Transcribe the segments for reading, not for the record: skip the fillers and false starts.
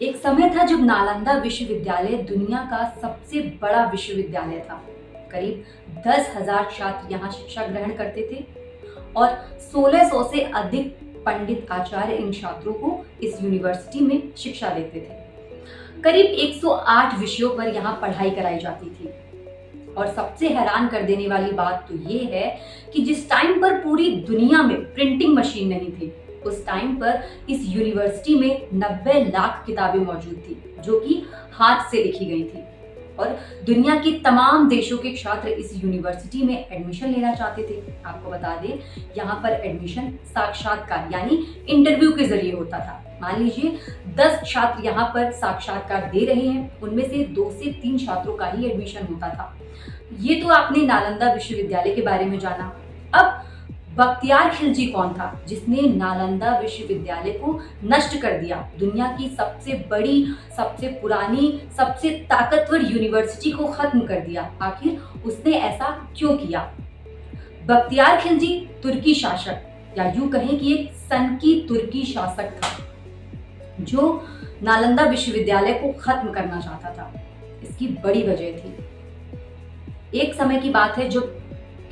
एक समय था जब नालंदा विश्वविद्यालय दुनिया का सबसे बड़ा विश्वविद्यालय था। करीब 10,000 छात्र यहाँ शिक्षा ग्रहण करते थे और 1600 से अधिक पंडित आचार्य इन छात्रों को इस यूनिवर्सिटी में शिक्षा देते थे। करीब 108 विषयों पर यहाँ पढ़ाई कराई जाती थी। और सबसे हैरान कर देने वाली बात तो ये है कि जिस टाइम पर पूरी दुनिया में प्रिंटिंग मशीन नहीं थी, उस टाइम पर इस यूनिवर्सिटी में 90 लाख किताबें मौजूद थी जो कि हाथ से लिखी गई थी। और दुनिया के तमाम देशों के छात्र इस यूनिवर्सिटी में एडमिशन लेना चाहते थे। आपको बता दें, यहाँ पर एडमिशन साक्षात्कार यानी इंटरव्यू के जरिए होता था। मान लीजिए 10 छात्र यहाँ पर साक्षात्कार दे रहे हैं, उनमें से 2 से 3 छात्रों का ही एडमिशन होता था। ये तो आपने नालंदा विश्वविद्यालय के बारे में जाना। अब बख्तियार खिलजी कौन था जिसने नालंदा विश्वविद्यालय को नष्ट कर दिया? दुनिया की सबसे बड़ी, सबसे पुरानी, सबसे ताकतवर यूनिवर्सिटी को खत्म कर दिया। आखिर उसने ऐसा क्यों किया? बख्तियार खिलजी तुर्की शासक, या यूं कहें कि एक सन की तुर्की शासक था जो नालंदा विश्वविद्यालय को खत्म करना चाहता था। इसकी बड़ी वजह थी। एक समय की बात है जब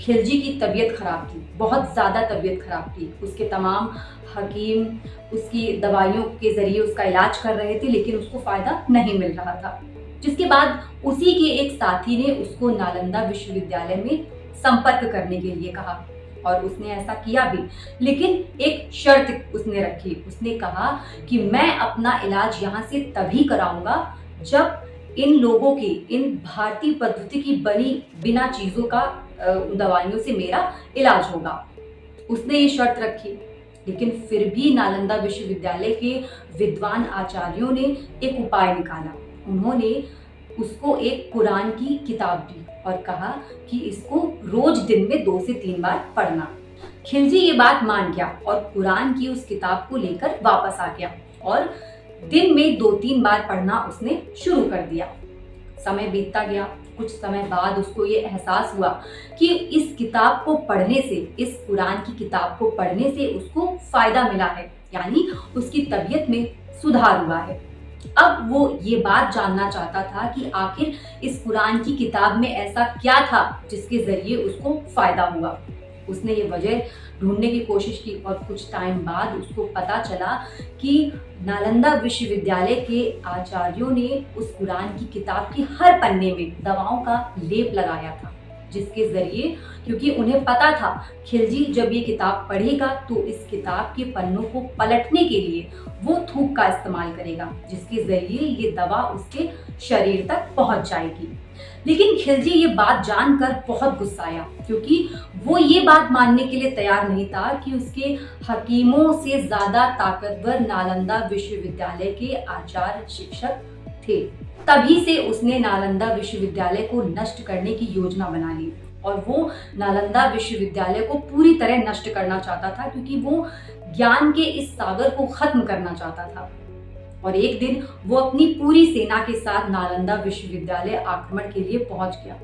खिलजी की तबीयत खराब थी, बहुत ज़्यादा तबीयत खराब थी। उसके तमाम हकीम उसकी दवाइयों के ज़रिए उसका इलाज कर रहे थे, लेकिन उसको फ़ायदा नहीं मिल रहा था। जिसके बाद उसी के एक साथी ने उसको नालंदा विश्वविद्यालय में संपर्क करने के लिए कहा और उसने ऐसा किया भी, लेकिन एक शर्त उसने रखी। उसने कहा कि मैं अपना इलाज यहाँ से तभी कराऊंगा जब इन लोगों की, इन भारतीय पद्धति की बनी बिना चीज़ों का दवाइयों से मेरा इलाज होगा। उसने ये शर्त रखी, लेकिन फिर भी नालंदा विश्वविद्यालय के विद्वान आचार्यों ने एक उपाय निकाला। उन्होंने उसको एक कुरान की किताब दी और कहा कि इसको रोज दिन में 2 से 3 बार पढ़ना। खिलजी ये बात मान गया और कुरान की उस किताब को लेकर वापस आ गया और दिन में 2-3 बार पढ़ना उसने शुरू कर दिया। समय बीतता गया। कुछ समय बाद उसको ये एहसास हुआ कि इस किताब को पढ़ने से, इस कुरान की किताब को पढ़ने से उसको फायदा मिला है, यानी उसकी तबीयत में सुधार हुआ है। अब वो ये बात जानना चाहता था कि आखिर इस कुरान की किताब में ऐसा क्या था जिसके जरिए उसको फायदा हुआ। उसने ये वजह ढूंढने की कोशिश की और कुछ टाइम बाद उसको पता चला कि नालंदा विश्वविद्यालय के आचार्यों ने उस कुरान की किताब के हर पन्ने में दवाओं का लेप लगाया था, जिसके जरिए, क्योंकि उन्हें पता था खिलजी जब ये किताब पढ़ेगा तो इस किताब के पन्नों को पलटने के लिए वो थूक का इस्तेमाल करेगा, जिसके जरिए ये दवा उसके शरीर तक पहुंच जाएगी। लेकिन खिलजी ये बात जानकर बहुत गुस्साया, क्योंकि वो ये बात मानने के लिए तैयार नहीं था कि उसके हकीमों से ज्यादा ताकतवर नालंदा विश्वविद्यालय के आचार्य शिक्षक थे। तभी से उसने नालंदा विश्वविद्यालय को नष्ट करने की योजना बना ली और वो नालंदा विश्वविद्यालय को पूरी तरह नष्ट करना चाहता था, क्योंकि वो ज्ञान के इस सागर को खत्म करना चाहता था। और एक दिन वो अपनी पूरी सेना के साथ नालंदा विश्वविद्यालय आक्रमण के लिए पहुंच गया।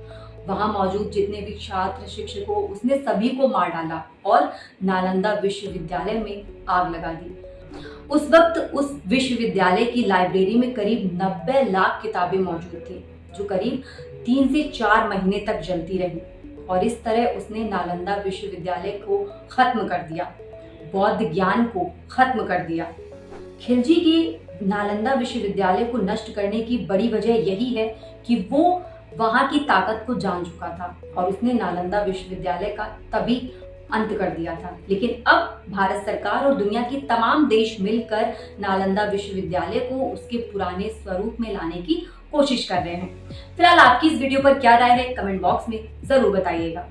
वहां मौजूद जितने भी छात्र, शिक्षकों, उसने सभी को मार डाला और नालंदा विश्वविद्यालय में आग लगा दी। उस वक्त उस विश्वविद्यालय की लाइब्रेरी में करीब 90 लाख किताबें मौजूद थी, जो करीब 3 से 4 महीने तक जलती रही। और इस तरह उसने नालंदा विश्वविद्यालय को खत्म कर दिया, बौद्ध ज्ञान को खत्म कर दिया। खिलजी की नालंदा विश्वविद्यालय को नष्ट करने की बड़ी वजह यही है कि वो वहां की ताकत को जान चुका था और उसने नालंदा विश्वविद्यालय का तभी अंत कर दिया था। लेकिन अब भारत सरकार और दुनिया के तमाम देश मिलकर नालंदा विश्वविद्यालय को उसके पुराने स्वरूप में लाने की कोशिश कर रहे हैं। फिलहाल आपकी इस वीडियो पर क्या राय है, कमेंट बॉक्स में जरूर बताइएगा।